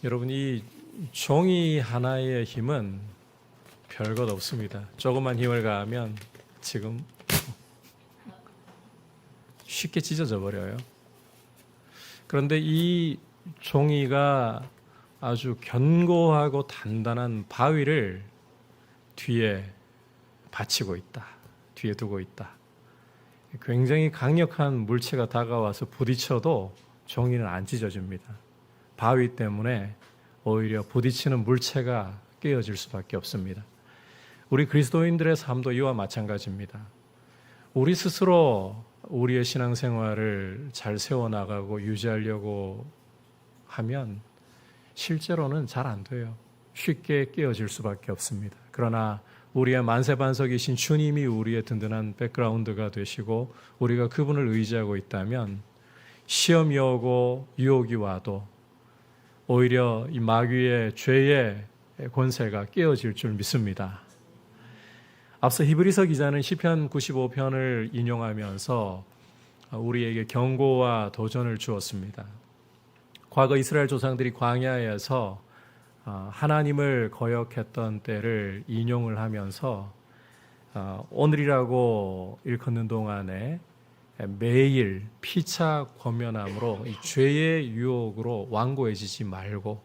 여러분, 이 종이 하나의 힘은 별것 없습니다. 조금만 힘을 가하면 지금 쉽게 찢어져 버려요. 그런데 이 종이가 아주 견고하고 단단한 바위를 뒤에 받치고 있다. 뒤에 두고 있다. 굉장히 강력한 물체가 다가와서 부딪혀도 종이는 안 찢어집니다. 바위 때문에 오히려 부딪히는 물체가 깨어질 수밖에 없습니다. 우리 그리스도인들의 삶도 이와 마찬가지입니다. 우리 스스로 우리의 신앙생활을 잘 세워나가고 유지하려고 하면 실제로는 잘 안 돼요. 쉽게 깨어질 수밖에 없습니다. 그러나 우리의 만세반석이신 주님이 우리의 든든한 백그라운드가 되시고 우리가 그분을 의지하고 있다면 시험이 오고 유혹이 와도 오히려 이 마귀의 죄의 권세가 깨어질 줄 믿습니다. 앞서 히브리서 기자는 시편 95편을 인용하면서 우리에게 경고와 도전을 주었습니다. 과거 이스라엘 조상들이 광야에서 하나님을 거역했던 때를 인용을 하면서 오늘이라고 일컫는 동안에 매일 피차 권면함으로 이 죄의 유혹으로 완고해지지 말고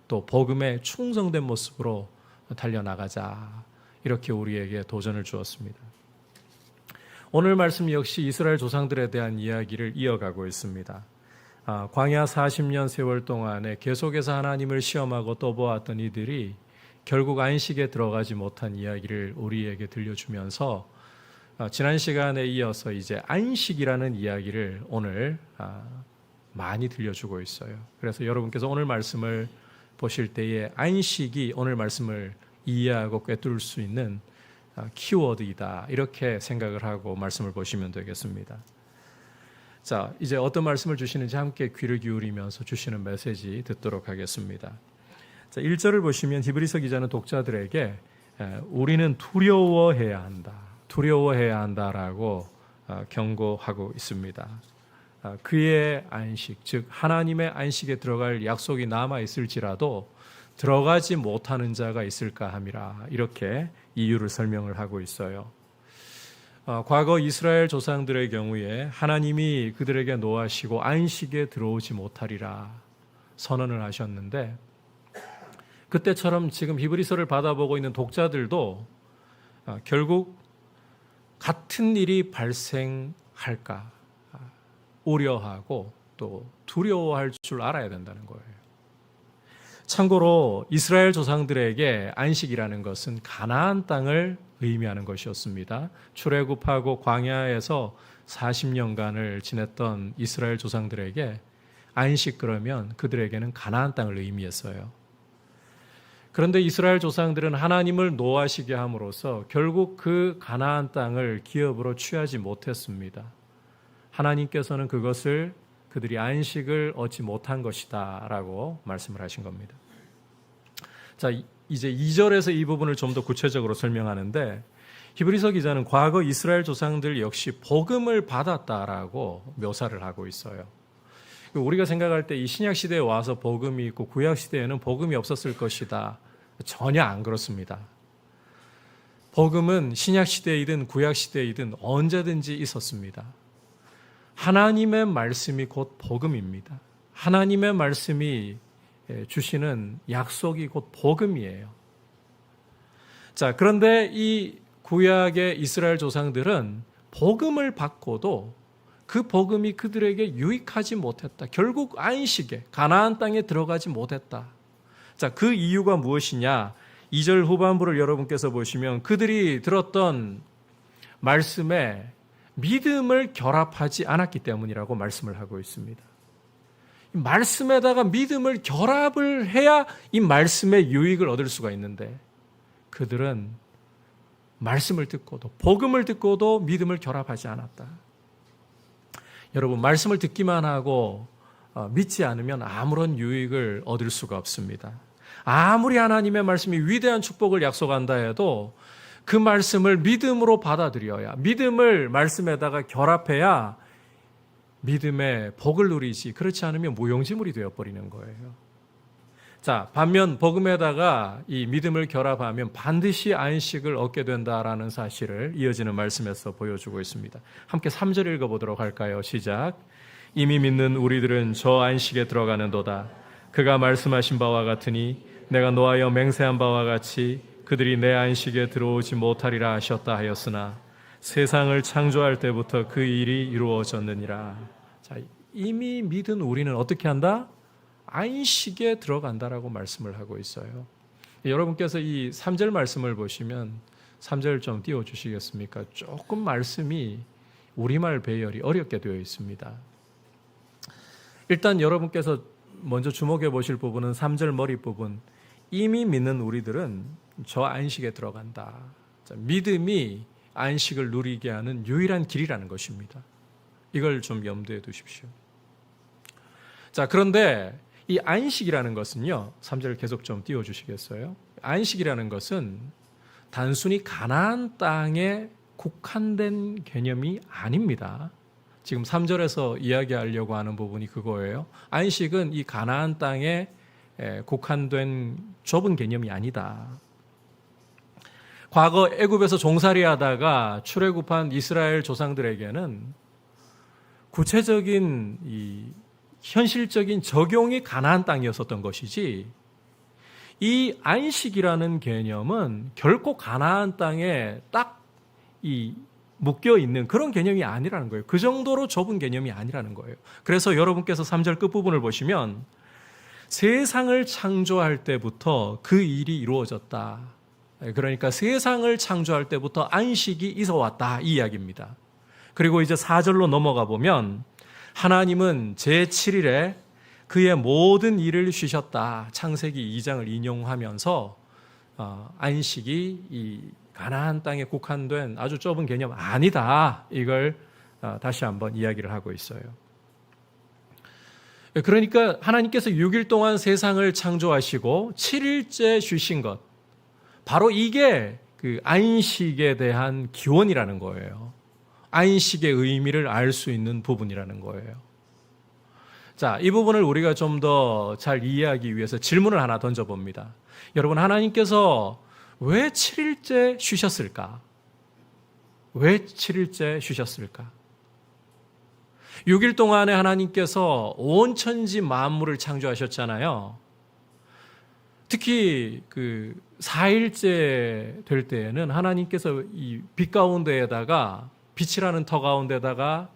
또 복음에 충성된 모습으로 달려나가자, 이렇게 우리에게 도전을 주었습니다. 오늘 말씀 역시 이스라엘 조상들에 대한 이야기를 이어가고 있습니다. 광야 40년 세월 동안에 계속해서 하나님을 시험하고 떠보았던 이들이 결국 안식에 들어가지 못한 이야기를 우리에게 들려주면서 지난 시간에 이어서 이제 안식이라는 이야기를 오늘 많이 들려주고 있어요. 그래서 여러분께서 오늘 말씀을 보실 때에 안식이 오늘 말씀을 이해하고 꿰뚫을 수 있는 키워드이다, 이렇게 생각을 하고 말씀을 보시면 되겠습니다. 자, 이제 어떤 말씀을 주시는지 함께 귀를 기울이면서 주시는 메시지 듣도록 하겠습니다. 자, 1절을 보시면 히브리서 기자는 독자들에게 우리는 두려워해야 한다라고 경고하고 있습니다. 그의 안식, 즉 하나님의 안식에 들어갈 약속이 남아 있을지라도 들어가지 못하는 자가 있을까 함이라, 이렇게 이유를 설명을 하고 있어요. 과거 이스라엘 조상들의 경우에 하나님이 그들에게 노하시고 안식에 들어오지 못하리라 선언을 하셨는데, 그때처럼 지금 히브리서를 받아보고 있는 독자들도 결국 같은 일이 발생할까 우려하고 또 두려워할 줄 알아야 된다는 거예요. 참고로 이스라엘 조상들에게 안식이라는 것은 가나안 땅을 의미하는 것이었습니다. 출애굽하고 광야에서 40년간을 지냈던 이스라엘 조상들에게 안식, 그러면 그들에게는 가나안 땅을 의미했어요. 그런데 이스라엘 조상들은 하나님을 노하시게 함으로써 결국 그 가나안 땅을 기업으로 취하지 못했습니다. 하나님께서는 그것을 그들이 안식을 얻지 못한 것이다 라고 말씀을 하신 겁니다. 자, 이제 2절에서 이 부분을 좀 더 구체적으로 설명하는데, 히브리서 기자는 과거 이스라엘 조상들 역시 복음을 받았다라고 묘사를 하고 있어요. 우리가 생각할 때 이 신약 시대에 와서 복음이 있고 구약 시대에는 복음이 없었을 것이다, 전혀 안 그렇습니다. 복음은 신약 시대이든 구약 시대이든 언제든지 있었습니다. 하나님의 말씀이 곧 복음입니다. 하나님의 말씀이 주시는 약속이 곧 복음이에요. 자, 그런데 이 구약의 이스라엘 조상들은 복음을 받고도 그 복음이 그들에게 유익하지 못했다. 결국 안식에, 가나안 땅에 들어가지 못했다. 자, 그 이유가 무엇이냐? 2절 후반부를 여러분께서 보시면 그들이 들었던 말씀에 믿음을 결합하지 않았기 때문이라고 말씀을 하고 있습니다. 말씀에다가 믿음을 결합을 해야 이 말씀의 유익을 얻을 수가 있는데, 그들은 말씀을 듣고도 복음을 듣고도 믿음을 결합하지 않았다. 여러분, 말씀을 듣기만 하고 믿지 않으면 아무런 유익을 얻을 수가 없습니다. 아무리 하나님의 말씀이 위대한 축복을 약속한다 해도 그 말씀을 믿음으로 받아들여야, 믿음을 말씀에다가 결합해야 믿음의 복을 누리지, 그렇지 않으면 무용지물이 되어버리는 거예요. 자, 반면 복음에다가 이 믿음을 결합하면 반드시 안식을 얻게 된다라는 사실을 이어지는 말씀에서 보여주고 있습니다. 함께 3절 읽어보도록 할까요? 시작. 이미 믿는 우리들은 저 안식에 들어가는도다. 그가 말씀하신 바와 같으니 내가 노하여 맹세한 바와 같이 그들이 내 안식에 들어오지 못하리라 하셨다 하였으나 세상을 창조할 때부터 그 일이 이루어졌느니라. 자, 이미 믿은 우리는 어떻게 한다? 안식에 들어간다라고 말씀을 하고 있어요. 여러분께서 이 3절 말씀을 보시면 3절 좀 띄워주시겠습니까? 조금 말씀이 우리말 배열이 어렵게 되어 있습니다. 일단 여러분께서 먼저 주목해 보실 부분은 3절 머리 부분. 이미 믿는 우리들은 저 안식에 들어간다. 자, 믿음이 안식을 누리게 하는 유일한 길이라는 것입니다. 이걸 좀 염두에 두십시오. 자, 그런데 이 안식이라는 것은요, 3절 계속 좀 띄워주시겠어요? 안식이라는 것은 단순히 가나안 땅에 국한된 개념이 아닙니다. 지금 3절에서 이야기하려고 하는 부분이 그거예요. 안식은 이 가나안 땅에 국한된 좁은 개념이 아니다. 과거 애굽에서 종살이하다가 출애굽한 이스라엘 조상들에게는 구체적인 이 현실적인 적용이 가나안 땅이었었던 것이지, 이 안식이라는 개념은 결코 가나안 땅에 딱 이 묶여 있는 그런 개념이 아니라는 거예요. 그 정도로 좁은 개념이 아니라는 거예요. 그래서 여러분께서 3절 끝부분을 보시면 세상을 창조할 때부터 그 일이 이루어졌다. 그러니까 세상을 창조할 때부터 안식이 있어 왔다, 이 이야기입니다. 그리고 이제 4절로 넘어가 보면 하나님은 제7일에 그의 모든 일을 쉬셨다. 창세기 2장을 인용하면서 안식이 이 가나안 땅에 국한된 아주 좁은 개념 아니다. 이걸 다시 한번 이야기를 하고 있어요. 그러니까 하나님께서 6일 동안 세상을 창조하시고 7일째 쉬신 것, 바로 이게 그 안식에 대한 기원이라는 거예요. 안식의 의미를 알 수 있는 부분이라는 거예요. 자, 이 부분을 우리가 좀 더 잘 이해하기 위해서 질문을 하나 던져봅니다. 여러분, 하나님께서 왜 7일째 쉬셨을까? 왜 7일째 쉬셨을까? 6일 동안에 하나님께서 온 천지 만물을 창조하셨잖아요. 특히 그 4일째 될 때에는 하나님께서 이 빛 가운데에다가, 빛이라는 터 가운데다가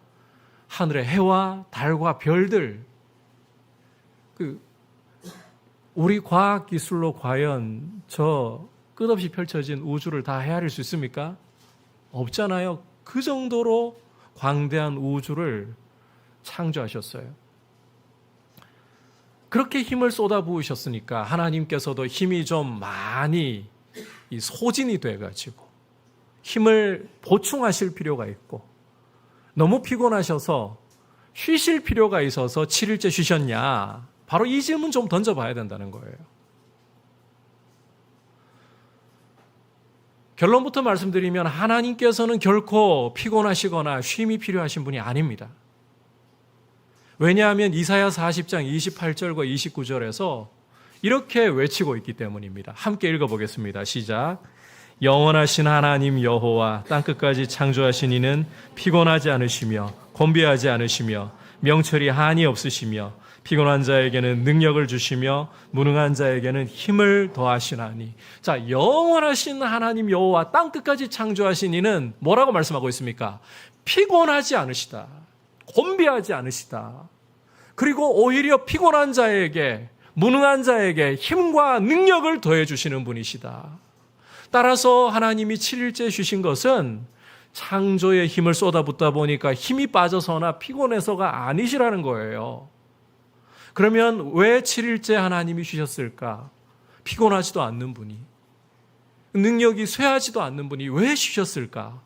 하늘의 해와 달과 별들, 우리 과학 기술로 과연 저 끝없이 펼쳐진 우주를 다 헤아릴 수 있습니까? 없잖아요. 그 정도로 광대한 우주를 창조하셨어요. 그렇게 힘을 쏟아부으셨으니까 하나님께서도 힘이 좀 많이 소진이 돼가지고 힘을 보충하실 필요가 있고, 너무 피곤하셔서 쉬실 필요가 있어서 7일째 쉬셨냐? 바로 이 질문 좀 던져봐야 된다는 거예요. 결론부터 말씀드리면 하나님께서는 결코 피곤하시거나 쉼이 필요하신 분이 아닙니다. 왜냐하면 이사야 40장 28절과 29절에서 이렇게 외치고 있기 때문입니다. 함께 읽어보겠습니다. 시작. 영원하신 하나님 여호와 땅끝까지 창조하신 이는 피곤하지 않으시며 곤비하지 않으시며 명철이 한이 없으시며 피곤한 자에게는 능력을 주시며 무능한 자에게는 힘을 더하시나니. 자, 영원하신 하나님 여호와 땅끝까지 창조하신 이는 뭐라고 말씀하고 있습니까? 피곤하지 않으시다. 곤비하지 않으시다. 그리고 오히려 피곤한 자에게, 무능한 자에게 힘과 능력을 더해 주시는 분이시다. 따라서 하나님이 7일째 쉬신 것은 창조의 힘을 쏟아붓다 보니까 힘이 빠져서나 피곤해서가 아니시라는 거예요. 그러면 왜 7일째 하나님이 쉬셨을까? 피곤하지도 않는 분이, 능력이 쇠하지도 않는 분이 왜 쉬셨을까?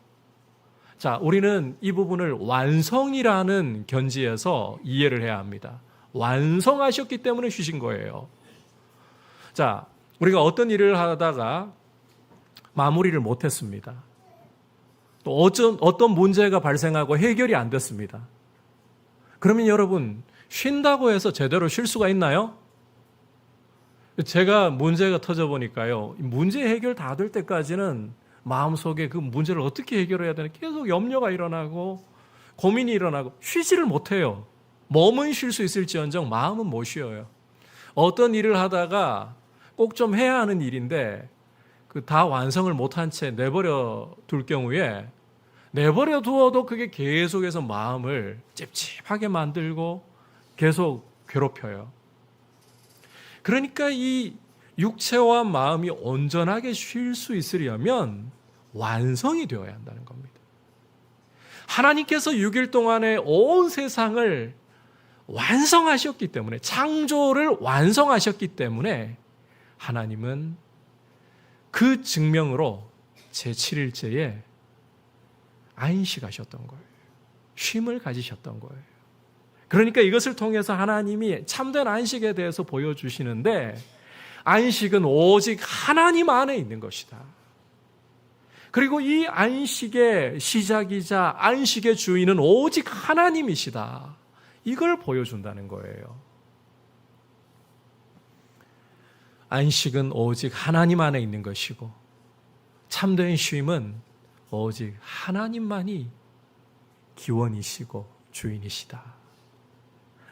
자, 우리는 이 부분을 완성이라는 견지에서 이해를 해야 합니다. 완성하셨기 때문에 쉬신 거예요. 자, 우리가 어떤 일을 하다가 마무리를 못했습니다. 또 어떤 문제가 발생하고 해결이 안 됐습니다. 그러면 여러분, 쉰다고 해서 제대로 쉴 수가 있나요? 제가 문제가 터져 보니까요, 문제 해결 다 될 때까지는 마음속에 그 문제를 어떻게 해결해야 되나 계속 염려가 일어나고 고민이 일어나고 쉬지를 못해요. 몸은 쉴 수 있을지언정 마음은 못 쉬어요. 어떤 일을 하다가 꼭 좀 해야 하는 일인데 그 다 완성을 못한 채 내버려 둘 경우에 내버려 두어도 그게 계속해서 마음을 찝찝하게 만들고 계속 괴롭혀요. 그러니까 이 육체와 마음이 온전하게 쉴 수 있으려면 완성이 되어야 한다는 겁니다. 하나님께서 6일 동안에 온 세상을 완성하셨기 때문에, 창조를 완성하셨기 때문에 하나님은 그 증명으로 제7일째에 안식하셨던 거예요. 쉼을 가지셨던 거예요. 그러니까 이것을 통해서 하나님이 참된 안식에 대해서 보여주시는데, 안식은 오직 하나님 안에 있는 것이다. 그리고 이 안식의 시작이자 안식의 주인은 오직 하나님이시다. 이걸 보여준다는 거예요. 안식은 오직 하나님 안에 있는 것이고, 참된 쉼은 오직 하나님만이 기원이시고 주인이시다.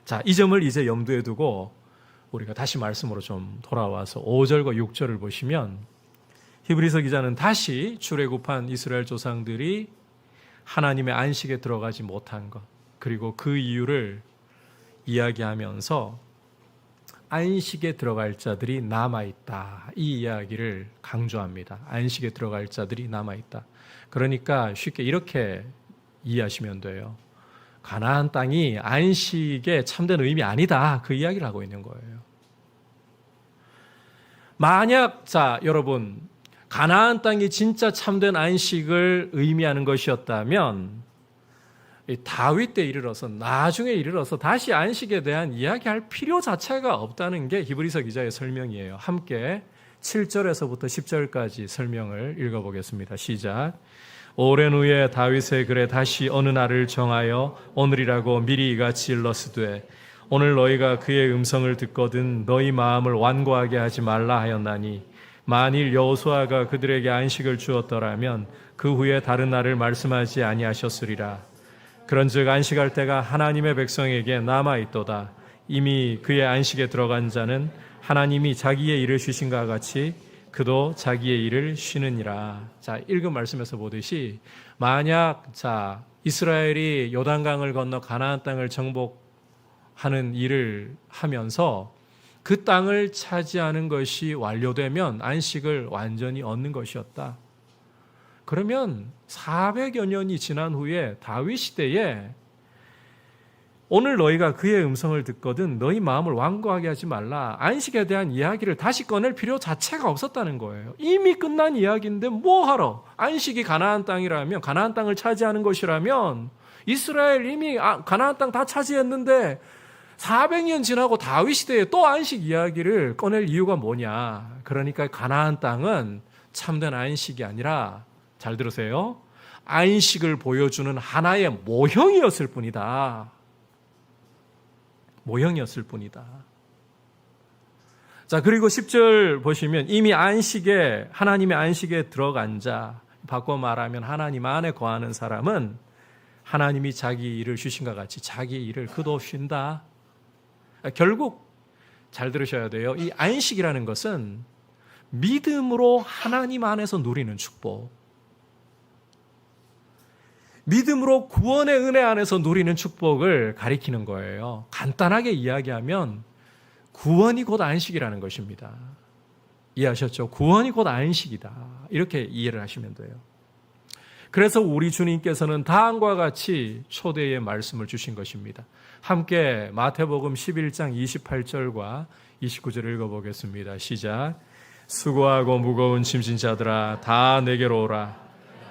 자, 이 점을 이제 염두에 두고 우리가 다시 말씀으로 좀 돌아와서 5절과 6절을 보시면, 히브리서 기자는 다시 출애굽한 이스라엘 조상들이 하나님의 안식에 들어가지 못한 것, 그리고 그 이유를 이야기하면서 안식에 들어갈 자들이 남아있다, 이 이야기를 강조합니다. 안식에 들어갈 자들이 남아있다. 그러니까 쉽게 이렇게 이해하시면 돼요. 가나안 땅이 안식의 참된 의미 아니다, 그 이야기를 하고 있는 거예요. 만약, 자, 여러분, 가나안 땅이 진짜 참된 안식을 의미하는 것이었다면 다윗 때 이르러서, 나중에 이르러서 다시 안식에 대한 이야기할 필요 자체가 없다는 게 히브리서 기자의 설명이에요. 함께 7절에서부터 10절까지 설명을 읽어보겠습니다. 시작. 오랜 후에 다윗의 글에 다시 어느 날을 정하여 오늘이라고 미리 이같이 일렀으되, 오늘 너희가 그의 음성을 듣거든 너희 마음을 완고하게 하지 말라 하였나니, 만일 여호수아가 그들에게 안식을 주었더라면 그 후에 다른 날을 말씀하지 아니하셨으리라. 그런즉 안식할 때가 하나님의 백성에게 남아있도다. 이미 그의 안식에 들어간 자는 하나님이 자기의 일을 쉬신과 같이 그도 자기의 일을 쉬느니라. 자, 읽은 말씀에서 보듯이, 만약 이스라엘이 요단강을 건너 가나안 땅을 정복하는 일을 하면서 그 땅을 차지하는 것이 완료되면 안식을 완전히 얻는 것이었다. 그러면 400여 년이 지난 후에 다윗 시대에 오늘 너희가 그의 음성을 듣거든 너희 마음을 완고하게 하지 말라, 안식에 대한 이야기를 다시 꺼낼 필요 자체가 없었다는 거예요. 이미 끝난 이야기인데 뭐하러, 안식이 가나안 땅이라면, 가나안 땅을 차지하는 것이라면, 이스라엘 이미 가나안 땅 다 차지했는데 400년 지나고 다윗 시대에 또 안식 이야기를 꺼낼 이유가 뭐냐. 그러니까 가나안 땅은 참된 안식이 아니라, 잘 들으세요, 안식을 보여주는 하나의 모형이었을 뿐이다. 모형이었을 뿐이다. 자, 그리고 10절 보시면, 이미 안식에, 하나님의 안식에 들어간 자, 바꿔 말하면 하나님 안에 거하는 사람은 하나님이 자기 일을 쉬신과 같이 자기 일을 그도 쉰다. 결국 잘 들으셔야 돼요. 이 안식이라는 것은 믿음으로 하나님 안에서 누리는 축복, 믿음으로 구원의 은혜 안에서 누리는 축복을 가리키는 거예요. 간단하게 이야기하면 구원이 곧 안식이라는 것입니다. 이해하셨죠? 구원이 곧 안식이다, 이렇게 이해를 하시면 돼요. 그래서 우리 주님께서는 다음과 같이 초대의 말씀을 주신 것입니다. 함께 마태복음 11장 28절과 29절을 읽어보겠습니다. 시작. 수고하고 무거운 짐진 자들아 다 내게로 오라.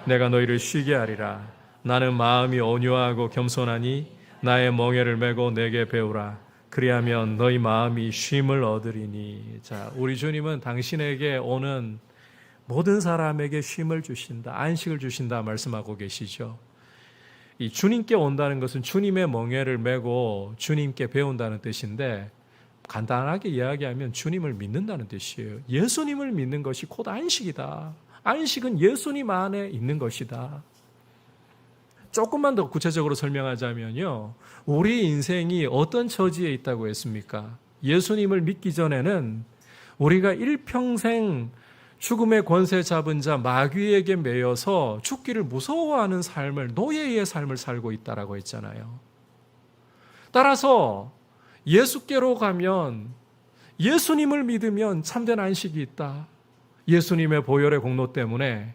내가 너희를 쉬게 하리라. 나는 마음이 온유하고 겸손하니 나의 멍에를 메고 내게 배우라. 그리하면 너희 마음이 쉼을 얻으리니. 자, 우리 주님은 당신에게 오는 모든 사람에게 쉼을 주신다, 안식을 주신다 말씀하고 계시죠. 이 주님께 온다는 것은 주님의 멍에를 메고 주님께 배운다는 뜻인데, 간단하게 이야기하면 주님을 믿는다는 뜻이에요. 예수님을 믿는 것이 곧 안식이다. 안식은 예수님 안에 있는 것이다. 조금만 더 구체적으로 설명하자면요. 우리 인생이 어떤 처지에 있다고 했습니까? 예수님을 믿기 전에는 우리가 일평생 죽음의 권세 잡은 자 마귀에게 매여서 죽기를 무서워하는 삶을, 노예의 삶을 살고 있다라고 했잖아요. 따라서 예수께로 가면, 예수님을 믿으면 참된 안식이 있다. 예수님의 보혈의 공로 때문에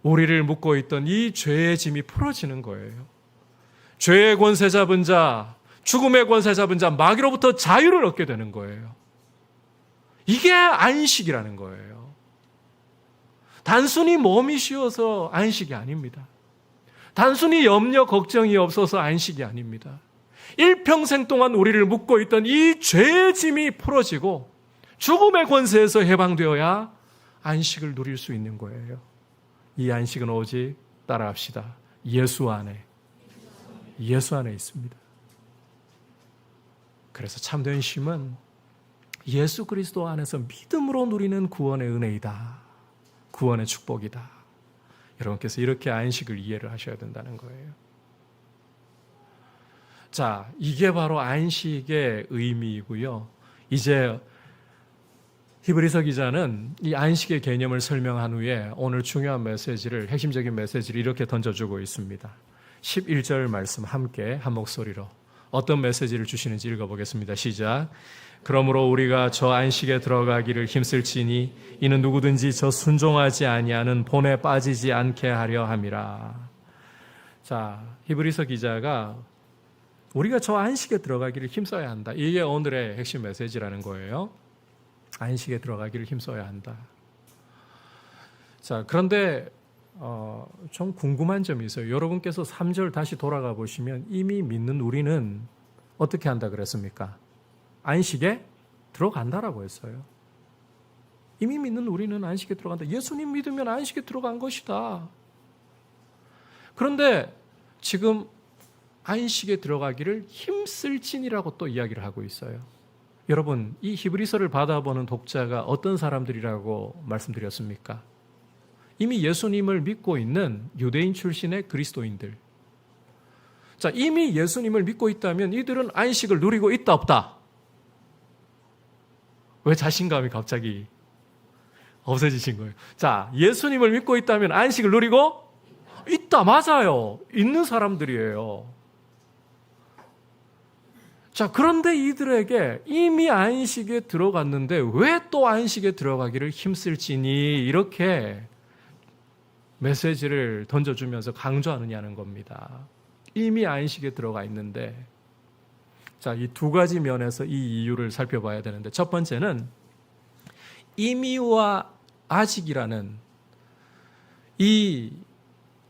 우리를 묶고 있던 이 죄의 짐이 풀어지는 거예요. 죄의 권세 잡은 자, 죽음의 권세 잡은 자, 마귀로부터 자유를 얻게 되는 거예요. 이게 안식이라는 거예요. 단순히 몸이 쉬어서 안식이 아닙니다. 단순히 염려, 걱정이 없어서 안식이 아닙니다. 일평생 동안 우리를 묶고 있던 이 죄의 짐이 풀어지고 죽음의 권세에서 해방되어야 안식을 누릴 수 있는 거예요. 이 안식은 오직 따라합시다. 예수 안에 있습니다. 그래서 참된 쉼은 예수 그리스도 안에서 믿음으로 누리는 구원의 은혜이다. 구원의 축복이다. 여러분께서 이렇게 안식을 이해를 하셔야 된다는 거예요. 자, 이게 바로 안식의 의미이고요. 이제 히브리서 기자는 이 안식의 개념을 설명한 후에 오늘 중요한 메시지를, 핵심적인 메시지를 이렇게 던져주고 있습니다. 11절 말씀 함께 한 목소리로 어떤 메시지를 주시는지 읽어보겠습니다. 시작. 그러므로 우리가 저 안식에 들어가기를 힘쓸지니 이는 누구든지 저 순종하지 아니하는 본에 빠지지 않게 하려 함이라. 자, 히브리서 기자가 우리가 저 안식에 들어가기를 힘써야 한다. 이게 오늘의 핵심 메시지라는 거예요. 안식에 들어가기를 힘써야 한다. 자, 그런데 좀 궁금한 점이 있어요. 여러분께서 3절 다시 돌아가 보시면 이미 믿는 우리는 어떻게 한다 그랬습니까? 안식에 들어간다라고 했어요. 이미 믿는 우리는 안식에 들어간다. 예수님 믿으면 안식에 들어간 것이다. 그런데 지금 안식에 들어가기를 힘쓸진이라고 또 이야기를 하고 있어요. 여러분, 이 히브리서를 받아보는 독자가 어떤 사람들이라고 말씀드렸습니까? 이미 예수님을 믿고 있는 유대인 출신의 그리스도인들. 자, 이미 예수님을 믿고 있다면 이들은 안식을 누리고 있다, 없다? 왜 자신감이 갑자기 없어지신 거예요? 자, 예수님을 믿고 있다면 안식을 누리고 있다, 맞아요. 있는 사람들이에요. 자, 그런데 이들에게 이미 안식에 들어갔는데 왜 또 안식에 들어가기를 힘쓸지니 이렇게 메시지를 던져주면서 강조하느냐는 겁니다. 이미 안식에 들어가 있는데, 자, 이 두 가지 면에서 이 이유를 살펴봐야 되는데, 첫 번째는 이미와 아직이라는 이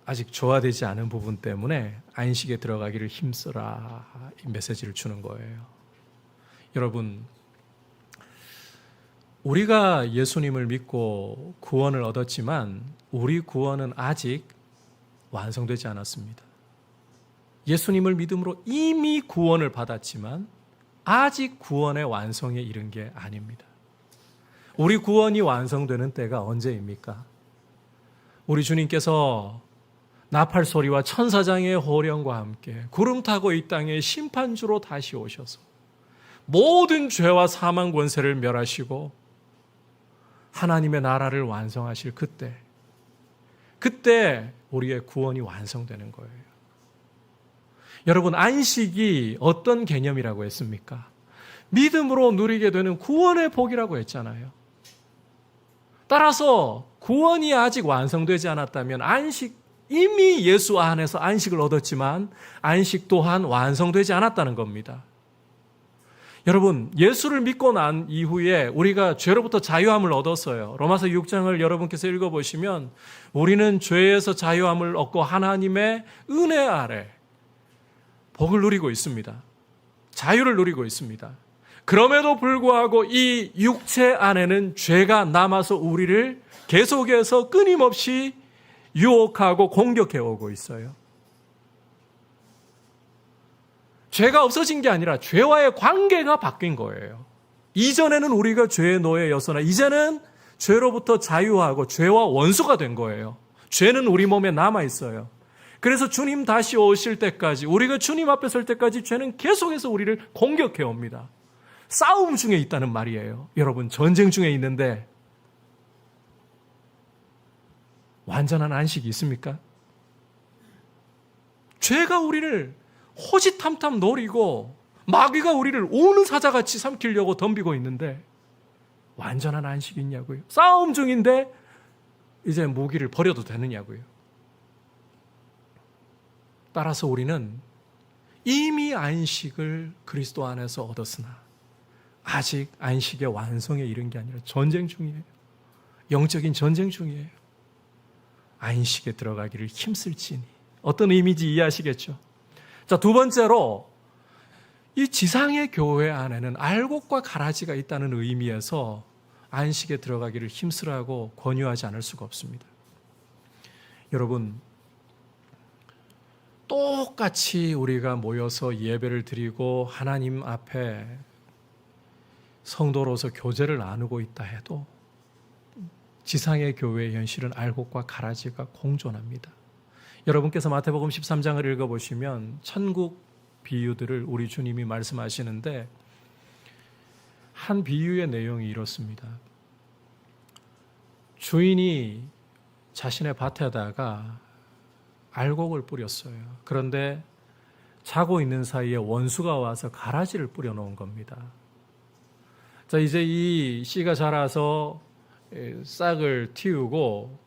아직 조화되지 않은 부분 때문에 안식에 들어가기를 힘써라, 이 메시지를 주는 거예요. 여러분, 우리가 예수님을 믿고 구원을 얻었지만 우리 구원은 아직 완성되지 않았습니다. 예수님을 믿음으로 이미 구원을 받았지만 아직 구원의 완성에 이른 게 아닙니다. 우리 구원이 완성되는 때가 언제입니까? 우리 주님께서 나팔 소리와 천사장의 호령과 함께 구름 타고 이 땅에 심판주로 다시 오셔서 모든 죄와 사망 권세를 멸하시고 하나님의 나라를 완성하실 그때 우리의 구원이 완성되는 거예요. 여러분, 안식이 어떤 개념이라고 했습니까? 믿음으로 누리게 되는 구원의 복이라고 했잖아요. 따라서 구원이 아직 완성되지 않았다면 이미 예수 안에서 안식을 얻었지만 안식 또한 완성되지 않았다는 겁니다. 여러분, 예수를 믿고 난 이후에 우리가 죄로부터 자유함을 얻었어요. 로마서 6장을 여러분께서 읽어보시면 우리는 죄에서 자유함을 얻고 하나님의 은혜 아래 복을 누리고 있습니다. 자유를 누리고 있습니다. 그럼에도 불구하고 이 육체 안에는 죄가 남아서 우리를 계속해서 끊임없이 유혹하고 공격해 오고 있어요. 죄가 없어진 게 아니라 죄와의 관계가 바뀐 거예요. 이전에는 우리가 죄의 노예였으나 이제는 죄로부터 자유하고 죄와 원수가 된 거예요. 죄는 우리 몸에 남아 있어요. 그래서 주님 다시 오실 때까지, 우리가 주님 앞에 설 때까지 죄는 계속해서 우리를 공격해 옵니다. 싸움 중에 있다는 말이에요. 여러분, 전쟁 중에 있는데 완전한 안식이 있습니까? 죄가 우리를 호시탐탐 노리고 마귀가 우리를 우는 사자같이 삼키려고 덤비고 있는데 완전한 안식이 있냐고요? 싸움 중인데 이제 무기를 버려도 되느냐고요? 따라서 우리는 이미 안식을 그리스도 안에서 얻었으나 아직 안식의 완성에 이른 게 아니라 전쟁 중이에요. 영적인 전쟁 중이에요. 안식에 들어가기를 힘쓸지니. 어떤 의미인지 이해하시겠죠? 자, 두 번째로 이 지상의 교회 안에는 알곡과 가라지가 있다는 의미에서 안식에 들어가기를 힘쓰라고 권유하지 않을 수가 없습니다. 여러분, 똑같이 우리가 모여서 예배를 드리고 하나님 앞에 성도로서 교제를 나누고 있다 해도 지상의 교회의 현실은 알곡과 가라지가 공존합니다. 여러분께서 마태복음 13장을 읽어보시면 천국 비유들을 우리 주님이 말씀하시는데 한 비유의 내용이 이렇습니다. 주인이 자신의 밭에다가 알곡을 뿌렸어요. 그런데 자고 있는 사이에 원수가 와서 가라지를 뿌려놓은 겁니다. 자, 이제 이 씨가 자라서 싹을 틔우고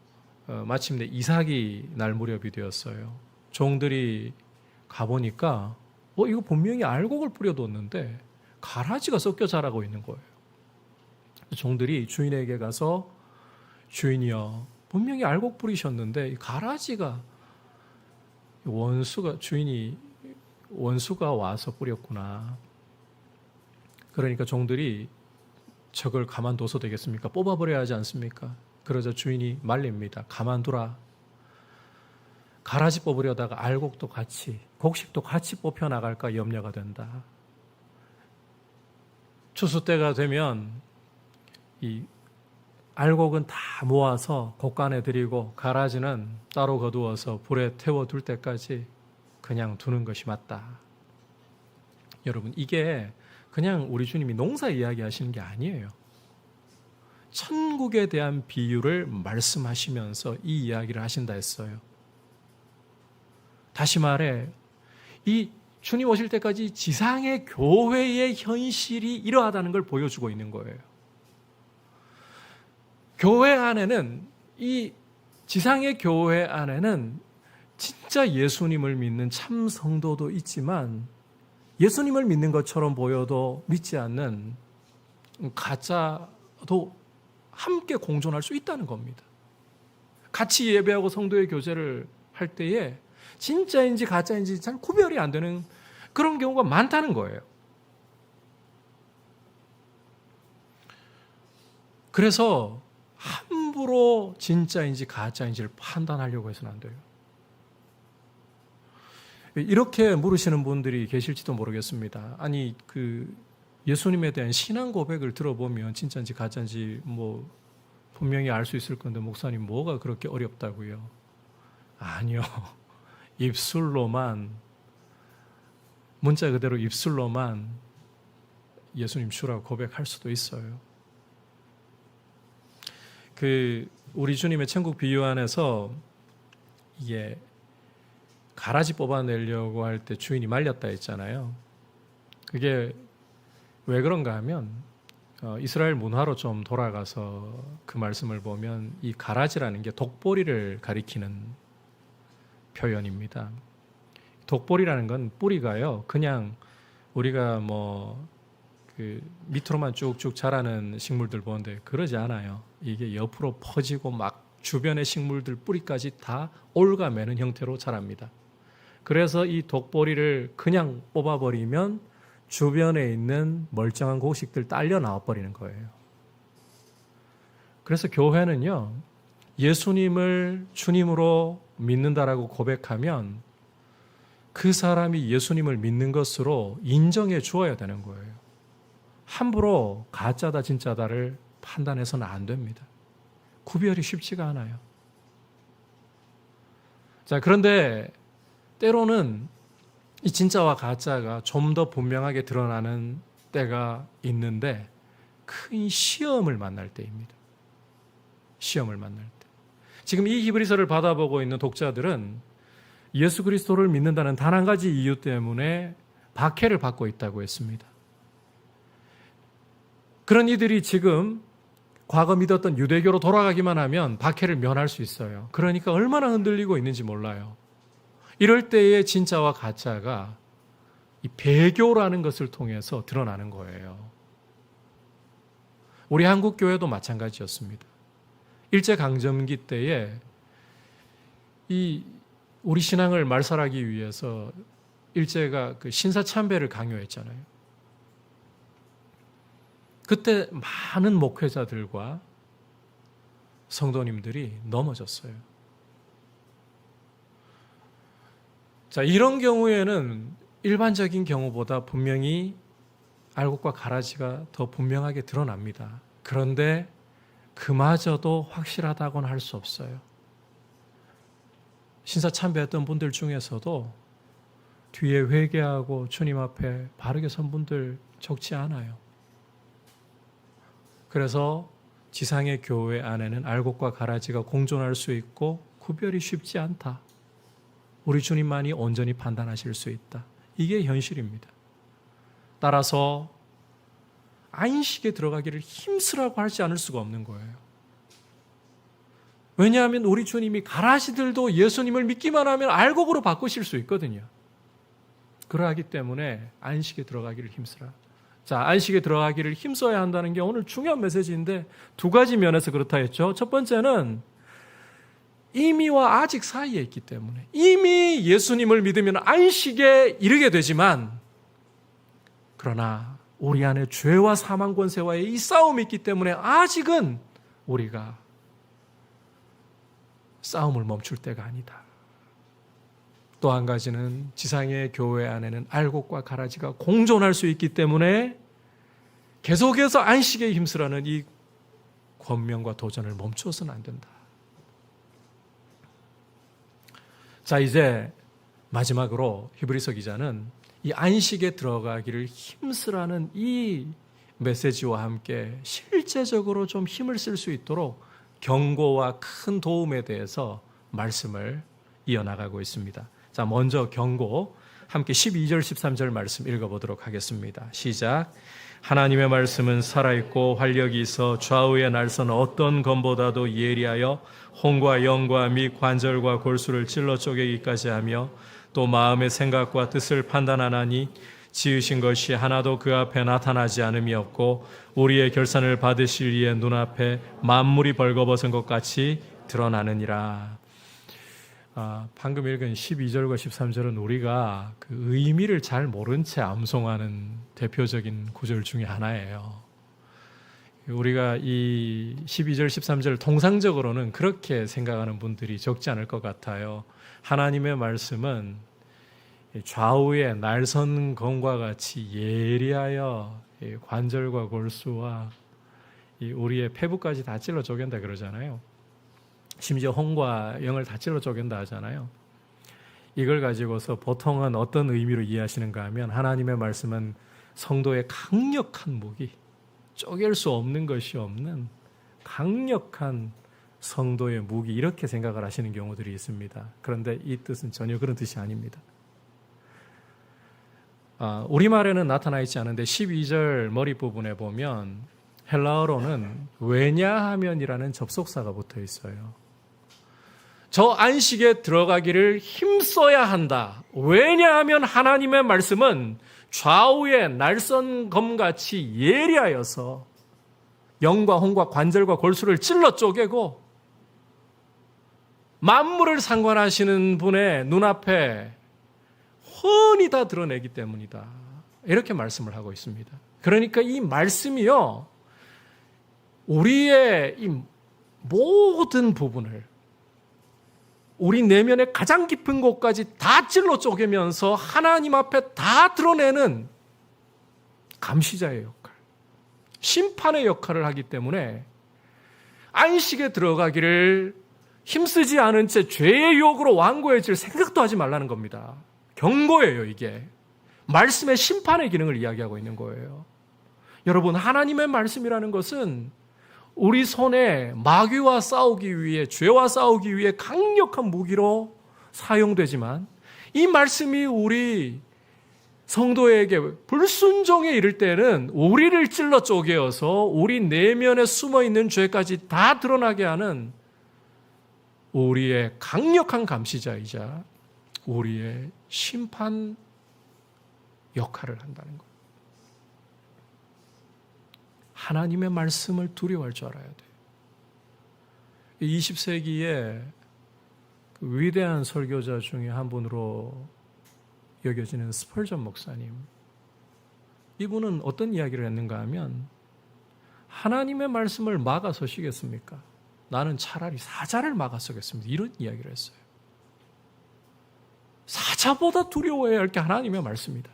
마침내 이삭이 날 무렵이 되었어요. 종들이 가보니까 이거 분명히 알곡을 뿌려뒀는데 가라지가 섞여 자라고 있는 거예요. 종들이 주인에게 가서 주인이여, 분명히 알곡 뿌리셨는데 가라지가 원수가 와서 뿌렸구나. 그러니까 종들이 저걸 가만둬서 되겠습니까? 뽑아버려야 하지 않습니까? 그러자 주인이 말립니다. 가만두라. 가라지 뽑으려다가 알곡도 같이, 곡식도 같이 뽑혀나갈까 염려가 된다. 추수 때가 되면 이 알곡은 다 모아서 곡간에 들이고 가라지는 따로 거두어서 불에 태워둘 때까지 그냥 두는 것이 맞다. 여러분, 이게 그냥 우리 주님이 농사 이야기하시는 게 아니에요. 천국에 대한 비유를 말씀하시면서 이 이야기를 하신다 했어요. 다시 말해, 이 주님 오실 때까지 지상의 교회의 현실이 이러하다는 걸 보여주고 있는 거예요. 교회 안에는, 이 지상의 교회 안에는 진짜 예수님을 믿는 참 성도도 있지만 예수님을 믿는 것처럼 보여도 믿지 않는 가짜도 함께 공존할 수 있다는 겁니다. 같이 예배하고 성도의 교제를 할 때에 진짜인지 가짜인지 잘 구별이 안 되는 그런 경우가 많다는 거예요. 그래서 함부로 진짜인지 가짜인지를 판단하려고 해서는 안 돼요. 이렇게 물으시는 분들이 계실지도 모르겠습니다. 아니, 예수님에 대한 신앙 고백을 들어보면 진짜인지 가짜인지 분명히 알 수 있을 건데 목사님 뭐가 그렇게 어렵다고요? 아니요. 입술로만, 문자 그대로 입술로만 예수님 주라고 고백할 수도 있어요. 우리 주님의 천국 비유 안에서 이게 가라지 뽑아내려고 할 때 주인이 말렸다 했잖아요. 그게 왜 그런가 하면 이스라엘 문화로 좀 돌아가서 그 말씀을 보면 이 가라지라는 게 독보리를 가리키는 표현입니다. 독보리라는 건 뿌리가요, 그냥 우리가 밑으로만 쭉쭉 자라는 식물들 보는데 그러지 않아요. 이게 옆으로 퍼지고 막 주변의 식물들 뿌리까지 다 올가매는 형태로 자랍니다. 그래서 이 독보리를 그냥 뽑아버리면 주변에 있는 멀쩡한 곡식들 딸려 나와버리는 거예요. 그래서 교회는요, 예수님을 주님으로 믿는다라고 고백하면 그 사람이 예수님을 믿는 것으로 인정해 주어야 되는 거예요. 함부로 가짜다 진짜다를 판단해서는 안 됩니다. 구별이 쉽지가 않아요. 자, 그런데 때로는 이 진짜와 가짜가 좀 더 분명하게 드러나는 때가 있는데 큰 시험을 만날 때입니다. 시험을 만날 때. 지금 이 히브리서를 받아보고 있는 독자들은 예수 그리스도를 믿는다는 단 한 가지 이유 때문에 박해를 받고 있다고 했습니다. 그런 이들이 지금 과거 믿었던 유대교로 돌아가기만 하면 박해를 면할 수 있어요. 그러니까 얼마나 흔들리고 있는지 몰라요. 이럴 때의 진짜와 가짜가 이 배교라는 것을 통해서 드러나는 거예요. 우리 한국 교회도 마찬가지였습니다. 일제강점기 때에 우리 신앙을 말살하기 위해서 일제가 그 신사참배를 강요했잖아요. 그때 많은 목회자들과 성도님들이 넘어졌어요. 자, 이런 경우에는 일반적인 경우보다 분명히 알곡과 가라지가 더 분명하게 드러납니다. 그런데 그마저도 확실하다고는 할 수 없어요. 신사 참배했던 분들 중에서도 뒤에 회개하고 주님 앞에 바르게 선 분들 적지 않아요. 그래서 지상의 교회 안에는 알곡과 가라지가 공존할 수 있고 구별이 쉽지 않다. 우리 주님만이 온전히 판단하실 수 있다. 이게 현실입니다. 따라서 안식에 들어가기를 힘쓰라고 하지 않을 수가 없는 거예요. 왜냐하면 우리 주님이 가라지들도 예수님을 믿기만 하면 알곡으로 바꾸실 수 있거든요. 그러하기 때문에 안식에 들어가기를 힘쓰라. 자, 안식에 들어가기를 힘써야 한다는 게 오늘 중요한 메시지인데 두 가지 면에서 그렇다 했죠. 첫 번째는 이미와 아직 사이에 있기 때문에 이미 예수님을 믿으면 안식에 이르게 되지만 그러나 우리 안에 죄와 사망 권세와의 이 싸움이 있기 때문에 아직은 우리가 싸움을 멈출 때가 아니다. 또 한 가지는 지상의 교회 안에는 알곡과 가라지가 공존할 수 있기 때문에 계속해서 안식에 힘쓰라는 이 권면과 도전을 멈추어서는 안 된다. 자, 이제 마지막으로 히브리서 기자는 이 안식에 들어가기를 힘쓰라는 이 메시지와 함께 실제적으로 좀 힘을 쓸 수 있도록 경고와 큰 도움에 대해서 말씀을 이어나가고 있습니다. 자, 먼저 경고, 함께 12절 13절 말씀 읽어보도록 하겠습니다. 시작. 하나님의 말씀은 살아있고 활력이 있어 좌우의 날선 어떤 검보다도 예리하여 혼과 영과 및 관절과 골수를 찔러 쪼개기까지 하며 또 마음의 생각과 뜻을 판단하나니 지으신 것이 하나도 그 앞에 나타나지 않음이 없고 우리의 결산을 받으실 이의 눈앞에 만물이 벌거벗은 것 같이 드러나느니라. 방금 읽은 12절과 13절은 우리가 그 의미를 잘 모른 채 암송하는 대표적인 구절 중에 하나예요. 우리가 이 12절, 13절 통상적으로는 그렇게 생각하는 분들이 적지 않을 것 같아요. 하나님의 말씀은 좌우의 날선 검과 같이 예리하여 관절과 골수와 우리의 폐부까지 다 찔러 쪼갠다 그러잖아요. 심지어 혼과 영을 다 찔러 쪼갠다 하잖아요. 이걸 가지고서 보통은 어떤 의미로 이해하시는가 하면 하나님의 말씀은 성도의 강력한 무기, 쪼갤 수 없는 것이 없는 강력한 성도의 무기, 이렇게 생각을 하시는 경우들이 있습니다. 그런데 이 뜻은 전혀 그런 뜻이 아닙니다. 우리말에는 나타나 있지 않은데 12절 머리 부분에 보면 헬라어로는 왜냐하면이라는 접속사가 붙어 있어요. 저 안식에 들어가기를 힘써야 한다. 왜냐하면 하나님의 말씀은 좌우의 날선 검같이 예리하여서 영과 혼과 관절과 골수를 찔러 쪼개고 만물을 상관하시는 분의 눈앞에 훤히 다 드러내기 때문이다. 이렇게 말씀을 하고 있습니다. 그러니까 이 말씀이요, 우리의 이 모든 부분을, 우리 내면의 가장 깊은 곳까지 다 찔러 쪼개면서 하나님 앞에 다 드러내는 감시자의 역할, 심판의 역할을 하기 때문에 안식에 들어가기를 힘쓰지 않은 채 죄의 유혹으로 완고해질 생각도 하지 말라는 겁니다. 경고예요, 이게. 말씀의 심판의 기능을 이야기하고 있는 거예요. 여러분, 하나님의 말씀이라는 것은 우리 손에 마귀와 싸우기 위해, 죄와 싸우기 위해 강력한 무기로 사용되지만 이 말씀이 우리 성도에게 불순종에 이를 때는 우리를 찔러 쪼개어서 우리 내면에 숨어있는 죄까지 다 드러나게 하는 우리의 강력한 감시자이자 우리의 심판 역할을 한다는 것. 하나님의 말씀을 두려워할 줄 알아야 돼요. 20세기에 그 위대한 설교자 중에 한 분으로 여겨지는 스펄전 목사님. 이분은 어떤 이야기를 했는가 하면 하나님의 말씀을 막아 서시겠습니까? 나는 차라리 사자를 막아 서겠습니다. 이런 이야기를 했어요. 사자보다 두려워해야 할 게 하나님의 말씀이다.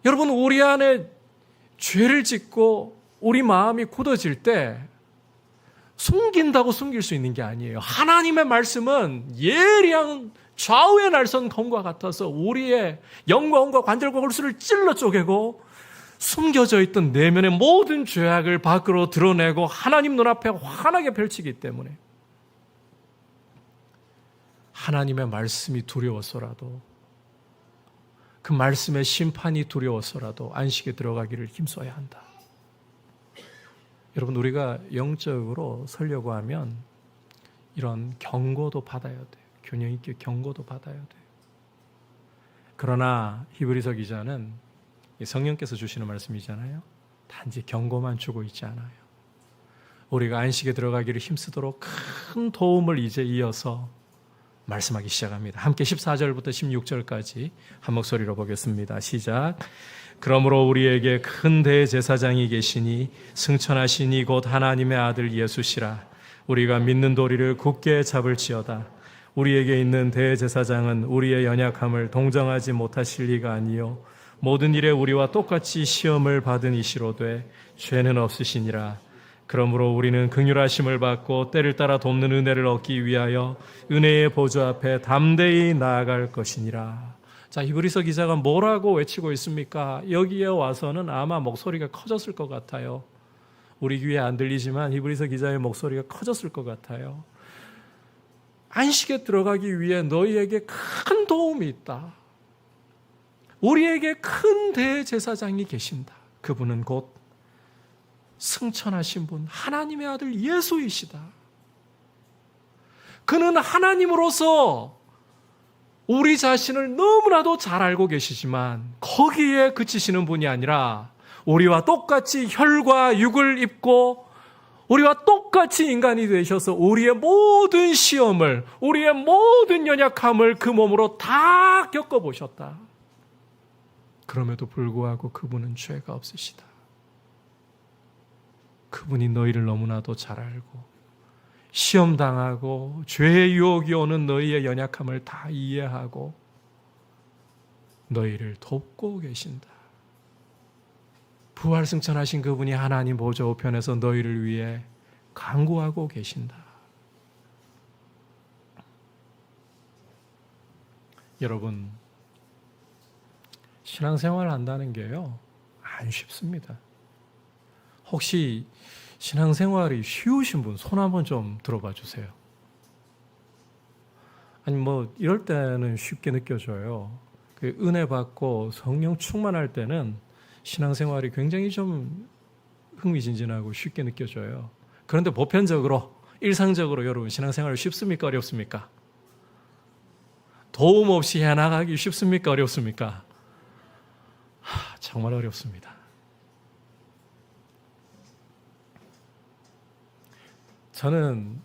여러분, 우리 안에 죄를 짓고 우리 마음이 굳어질 때 숨긴다고 숨길 수 있는 게 아니에요. 하나님의 말씀은 예리한 좌우의 날선 검과 같아서 우리의 영과 혼과 관절과 골수를 찔러 쪼개고 숨겨져 있던 내면의 모든 죄악을 밖으로 드러내고 하나님 눈앞에 환하게 펼치기 때문에 하나님의 말씀이 두려워서라도, 그 말씀의 심판이 두려워서라도 안식에 들어가기를 힘써야 한다. 여러분, 우리가 영적으로 서려고 하면 이런 경고도 받아야 돼요. 균형 있게 경고도 받아야 돼요. 그러나 히브리서 기자는 성령께서 주시는 말씀이잖아요. 단지 경고만 주고 있지 않아요. 우리가 안식에 들어가기를 힘쓰도록 큰 도움을 이제 이어서 말씀하기 시작합니다. 함께 14절부터 16절까지 한 목소리로 보겠습니다. 시작. 그러므로 우리에게 큰 대제사장이 계시니 승천하신 이 곧 하나님의 아들 예수시라. 우리가 믿는 도리를 굳게 잡을지어다. 우리에게 있는 대제사장은 우리의 연약함을 동정하지 못하실 리가 아니요 모든 일에 우리와 똑같이 시험을 받은 이시로되 죄는 없으시니라. 그러므로 우리는 긍휼하심을 받고 때를 따라 돕는 은혜를 얻기 위하여 은혜의 보좌 앞에 담대히 나아갈 것이니라. 자, 히브리서 기자가 뭐라고 외치고 있습니까? 여기에 와서는 아마 목소리가 커졌을 것 같아요. 우리 귀에 안 들리지만 히브리서 기자의 목소리가 커졌을 것 같아요. 안식에 들어가기 위해 너희에게 큰 도움이 있다. 우리에게 큰 대제사장이 계신다. 그분은 곧 승천하신 분, 하나님의 아들 예수이시다. 그는 하나님으로서 우리 자신을 너무나도 잘 알고 계시지만 거기에 그치시는 분이 아니라 우리와 똑같이 혈과 육을 입고 우리와 똑같이 인간이 되셔서 우리의 모든 시험을, 우리의 모든 연약함을 그 몸으로 다 겪어보셨다. 그럼에도 불구하고 그분은 죄가 없으시다. 그분이 너희를 너무나도 잘 알고 시험당하고 죄의 유혹이 오는 너희의 연약함을 다 이해하고 너희를 돕고 계신다. 부활승천하신 그분이 하나님 보좌 우편에서 너희를 위해 간구하고 계신다. 여러분, 신앙생활을 한다는 게요, 안 쉽습니다. 혹시 신앙생활이 쉬우신 분 손 한번 좀 들어봐 주세요. 아니 뭐 이럴 때는 쉽게 느껴져요. 그 은혜 받고 성령 충만할 때는 신앙생활이 굉장히 좀 흥미진진하고 쉽게 느껴져요. 그런데 보편적으로, 일상적으로 여러분 신앙생활이 쉽습니까? 어렵습니까? 도움 없이 해나가기 쉽습니까? 어렵습니까? 정말 어렵습니다. 저는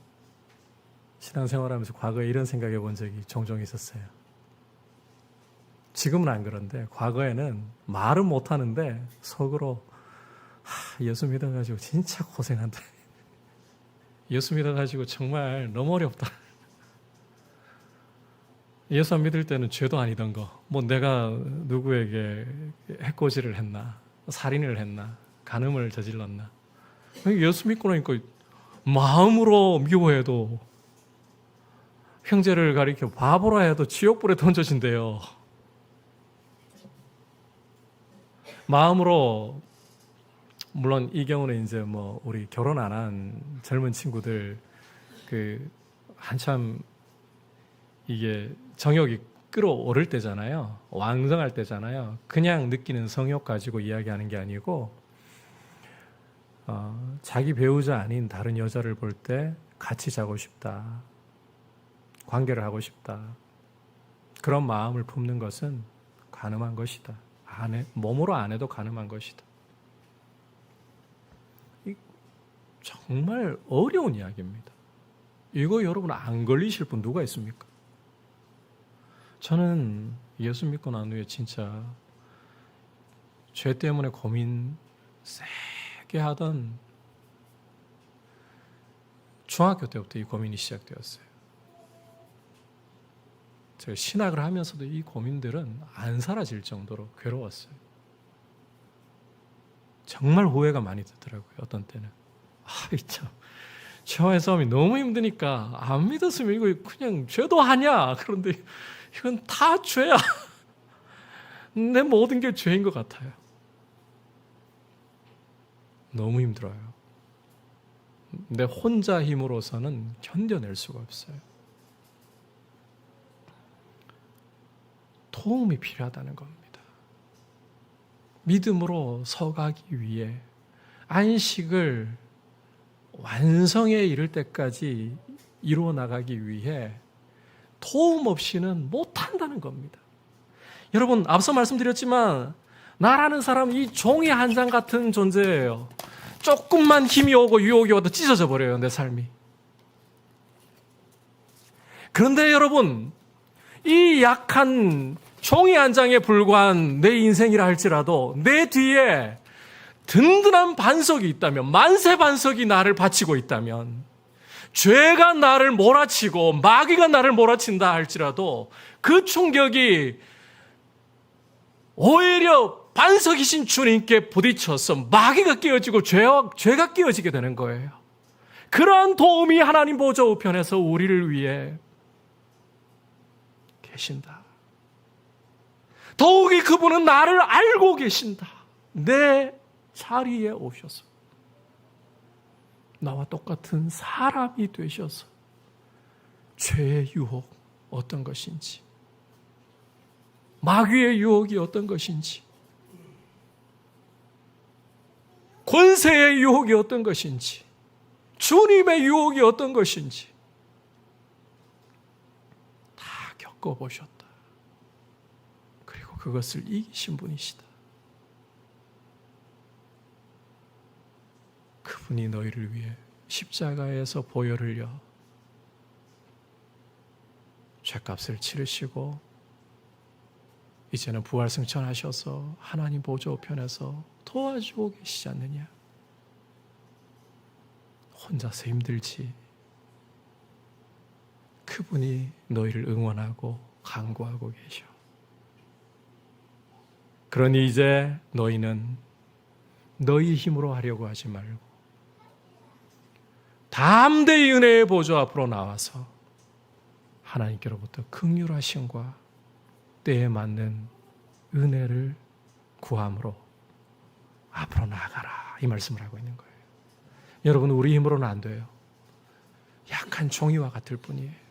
신앙생활하면서 과거에 이런 생각해 본 적이 종종 있었어요. 지금은 안 그런데 과거에는 말은 못하는데 속으로 예수 믿어가지고 진짜 고생한다. 예수 믿어가지고 정말 너무 어렵다. 예수 안 믿을 때는 죄도 아니던 거, 뭐 내가 누구에게 해코지를 했나, 살인을 했나, 간음을 저질렀나? 예수 믿고 나니까 마음으로 미워해도 형제를 가리켜 바보라 해도 지옥불에 던져진대요. 마음으로, 물론 이 경우는 이제 뭐 우리 결혼 안 한 젊은 친구들 한참 이게 정욕이 끌어오를 때잖아요. 왕성할 때잖아요. 그냥 느끼는 성욕 가지고 이야기하는 게 아니고 자기 배우자 아닌 다른 여자를 볼 때 같이 자고 싶다. 관계를 하고 싶다. 그런 마음을 품는 것은 간음한 것이다. 몸으로 안 해도 간음한 것이다. 정말 어려운 이야기입니다. 이거 여러분 안 걸리실 분 누가 있습니까? 저는 예수 믿고 난 후에 진짜 죄 때문에 고민 세게 하던 중학교 때부터 이 고민이 시작되었어요. 제가 신학을 하면서도 이 고민들은 안 사라질 정도로 괴로웠어요. 정말 후회가 많이 되더라고요. 어떤 때는. 참. 죄와의 싸움이 너무 힘드니까 안 믿었으면 이거 그냥 죄도 하냐. 그런데 이건 다 죄야. 내 모든 게 죄인 것 같아요. 너무 힘들어요. 내 혼자 힘으로서는 견뎌낼 수가 없어요. 도움이 필요하다는 겁니다. 믿음으로 서가기 위해 안식을 완성에 이를 때까지 이루어 나가기 위해 도움 없이는 못한다는 겁니다. 여러분, 앞서 말씀드렸지만 나라는 사람은 이 종이 한 장 같은 존재예요. 조금만 힘이 오고 유혹이 와도 찢어져 버려요, 내 삶이. 그런데 여러분, 이 약한 종이 한 장에 불과한 내 인생이라 할지라도 내 뒤에 든든한 반석이 있다면, 만세 반석이 나를 바치고 있다면, 죄가 나를 몰아치고 마귀가 나를 몰아친다 할지라도 그 충격이 오히려 반석이신 주님께 부딪혀서 마귀가 깨어지고 죄가 깨어지게 되는 거예요. 그러한 도움이 하나님 보좌 우편에서 우리를 위해 계신다. 더욱이 그분은 나를 알고 계신다. 내 자리에 오셔서 나와 똑같은 사람이 되셔서 죄의 유혹 어떤 것인지, 마귀의 유혹이 어떤 것인지, 권세의 유혹이 어떤 것인지, 주님의 유혹이 어떤 것인지 다 겪어보셨다. 그리고 그것을 이기신 분이시다. 그분이 너희를 위해 십자가에서 보혈 흘려 죄값을 치르시고 이제는 부활승천하셔서 하나님 보좌 우편에서 도와주고 계시지 않느냐. 혼자서 힘들지. 그분이 너희를 응원하고 간구하고 계셔. 그러니 이제 너희는 너희 힘으로 하려고 하지 말고 담대히 은혜의 보좌 앞으로 나와서 하나님께로부터 긍휼하심과 때에 맞는 은혜를 구함으로 앞으로 나아가라, 이 말씀을 하고 있는 거예요. 여러분, 우리 힘으로는 안 돼요. 약한 종이와 같을 뿐이에요.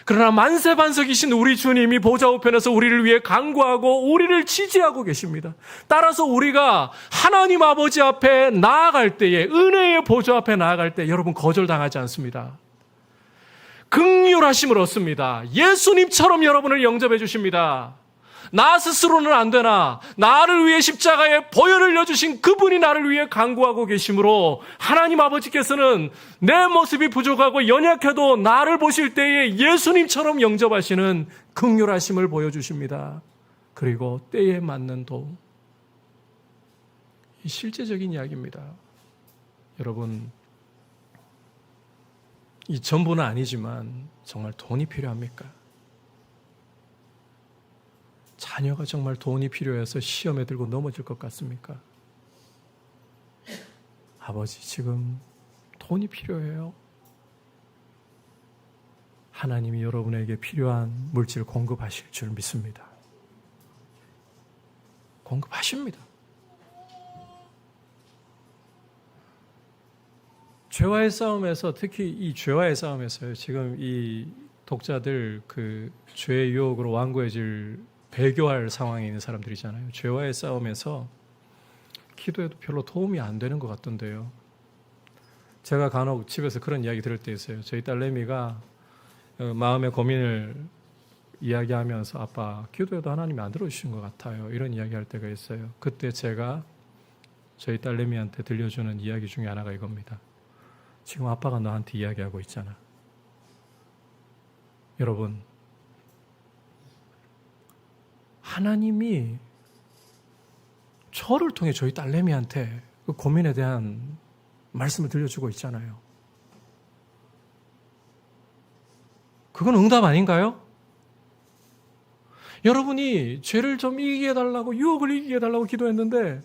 그러나 만세반석이신 우리 주님이 보좌 우편에서 우리를 위해 간구하고 우리를 지지하고 계십니다. 따라서 우리가 하나님 아버지 앞에 나아갈 때에, 은혜의 보좌 앞에 나아갈 때 여러분 거절당하지 않습니다. 긍휼하심을 얻습니다. 예수님처럼 여러분을 영접해 주십니다. 나 스스로는 안 되나 나를 위해 십자가에 보혈을 흘려주신 그분이 나를 위해 간구하고 계시므로 하나님 아버지께서는 내 모습이 부족하고 연약해도 나를 보실 때에 예수님처럼 영접하시는 긍휼하심을 보여주십니다. 그리고 때에 맞는 도움. 이 실제적인 이야기입니다. 여러분, 이 전부는 아니지만 정말 돈이 필요합니까? 자녀가 정말 돈이 필요해서 시험에 들고 넘어질 것 같습니까? 아버지, 지금 돈이 필요해요. 하나님이 여러분에게 필요한 물질 공급하실 줄 믿습니다. 공급하십니다. 죄와의 싸움에서, 특히 이 죄와의 싸움에서요, 지금 이 독자들 그 죄의 유혹으로 완고해질 배교할 상황에 있는 사람들이잖아요. 죄와의 싸움에서 기도해도 별로 도움이 안 되는 것 같던데요. 제가 간혹 집에서 그런 이야기 들을 때 있어요. 저희 딸내미가 마음의 고민을 이야기하면서 아빠, 기도해도 하나님이 안 들어주신 것 같아요. 이런 이야기할 때가 있어요. 그때 제가 저희 딸내미한테 들려주는 이야기 중에 하나가 이겁니다. 지금 아빠가 너한테 이야기하고 있잖아. 여러분, 하나님이 저를 통해 저희 딸내미한테 그 고민에 대한 말씀을 들려주고 있잖아요. 그건 응답 아닌가요? 여러분이 죄를 좀 이기게 해달라고, 유혹을 이기게 해달라고 기도했는데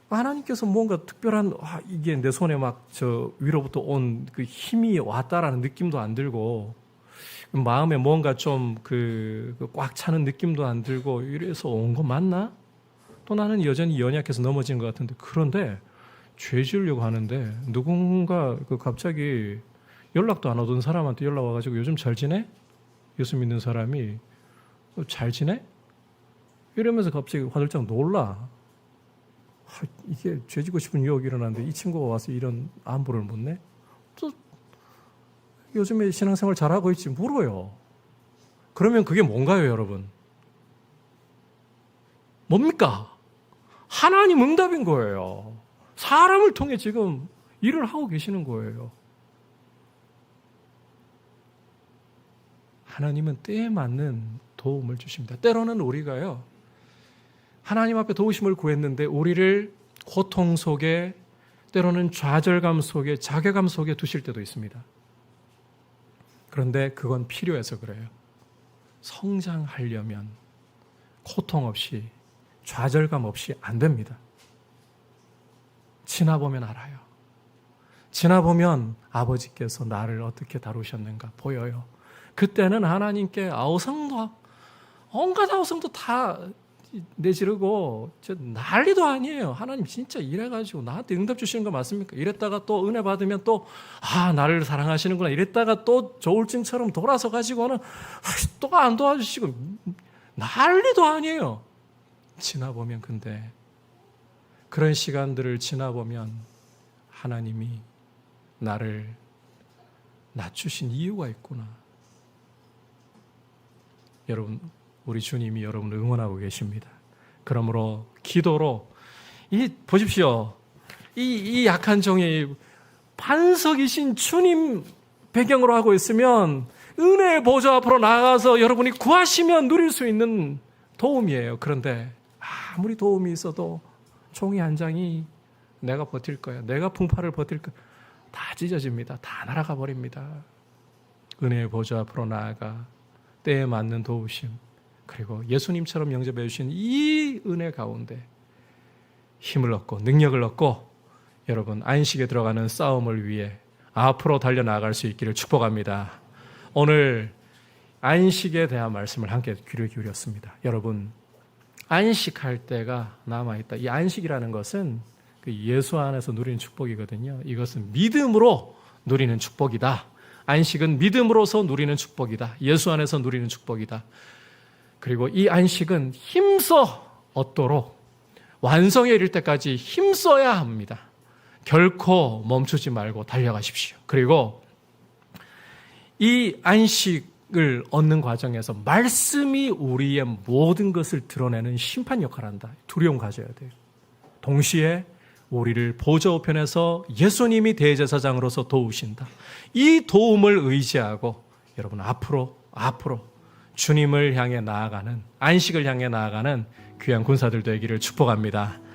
하나님께서 뭔가 특별한, 이게 내 손에 막 저 위로부터 온 그 힘이 왔다라는 느낌도 안 들고, 마음에 뭔가 좀 꽉 차는 느낌도 안 들고, 이래서 온 거 맞나? 또 나는 여전히 연약해서 넘어진 것 같은데, 그런데 죄 지으려고 하는데 누군가 갑자기 연락도 안 오던 사람한테 연락 와가지고 요즘 잘 지내? 예수 믿는 사람이 잘 지내? 이러면서 갑자기 화들짝 놀라. 이게 죄지고 싶은 유혹이 일어났는데 이 친구가 와서 이런 안부를 묻네? 또 요즘에 신앙생활 잘하고 있지 물어요. 그러면 그게 뭔가요, 여러분? 뭡니까? 하나님 응답인 거예요. 사람을 통해 지금 일을 하고 계시는 거예요. 하나님은 때에 맞는 도움을 주십니다. 때로는 우리가요, 하나님 앞에 도우심을 구했는데 우리를 고통 속에, 때로는 좌절감 속에, 자괴감 속에 두실 때도 있습니다. 그런데 그건 필요해서 그래요. 성장하려면 고통 없이, 좌절감 없이 안 됩니다. 지나보면 알아요. 지나보면 아버지께서 나를 어떻게 다루셨는가 보여요. 그때는 하나님께 아우성도, 온갖 아우성도 다 내지르고 난리도 아니에요. 하나님 진짜 이래가지고 나한테 응답 주시는 거 맞습니까? 이랬다가 또 은혜 받으면 또 나를 사랑하시는구나. 이랬다가 또 조울증처럼 돌아서 가지고는 또 안 도와주시고 난리도 아니에요. 지나보면, 근데 그런 시간들을 지나보면 하나님이 나를 낮추신 이유가 있구나. 여러분, 우리 주님이 여러분을 응원하고 계십니다. 그러므로 기도로, 보십시오. 이 약한 종이 반석이신 주님 배경으로 하고 있으면 은혜의 보좌 앞으로 나가서 여러분이 구하시면 누릴 수 있는 도움이에요. 그런데 아무리 도움이 있어도 종이 한 장이 내가 버틸 거야, 내가 풍파를 버틸 거야, 다 찢어집니다. 다 날아가 버립니다. 은혜의 보좌 앞으로 나아가 때에 맞는 도우심, 그리고 예수님처럼 영접해 주신 이 은혜 가운데 힘을 얻고 능력을 얻고 여러분 안식에 들어가는 싸움을 위해 앞으로 달려나갈 수 있기를 축복합니다. 오늘 안식에 대한 말씀을 함께 귀를 기울였습니다. 여러분, 안식할 때가 남아있다. 이 안식이라는 것은 그 예수 안에서 누리는 축복이거든요. 이것은 믿음으로 누리는 축복이다. 안식은 믿음으로서 누리는 축복이다. 예수 안에서 누리는 축복이다. 그리고 이 안식은 힘써 얻도록 완성에 이를 때까지 힘써야 합니다. 결코 멈추지 말고 달려가십시오. 그리고 이 안식을 얻는 과정에서 말씀이 우리의 모든 것을 드러내는 심판 역할을 한다. 두려움 가져야 돼요. 동시에 우리를 보좌 우편에서 예수님이 대제사장으로서 도우신다. 이 도움을 의지하고 여러분 앞으로 주님을 향해 나아가는, 안식을 향해 나아가는 귀한 군사들 되기를 축복합니다.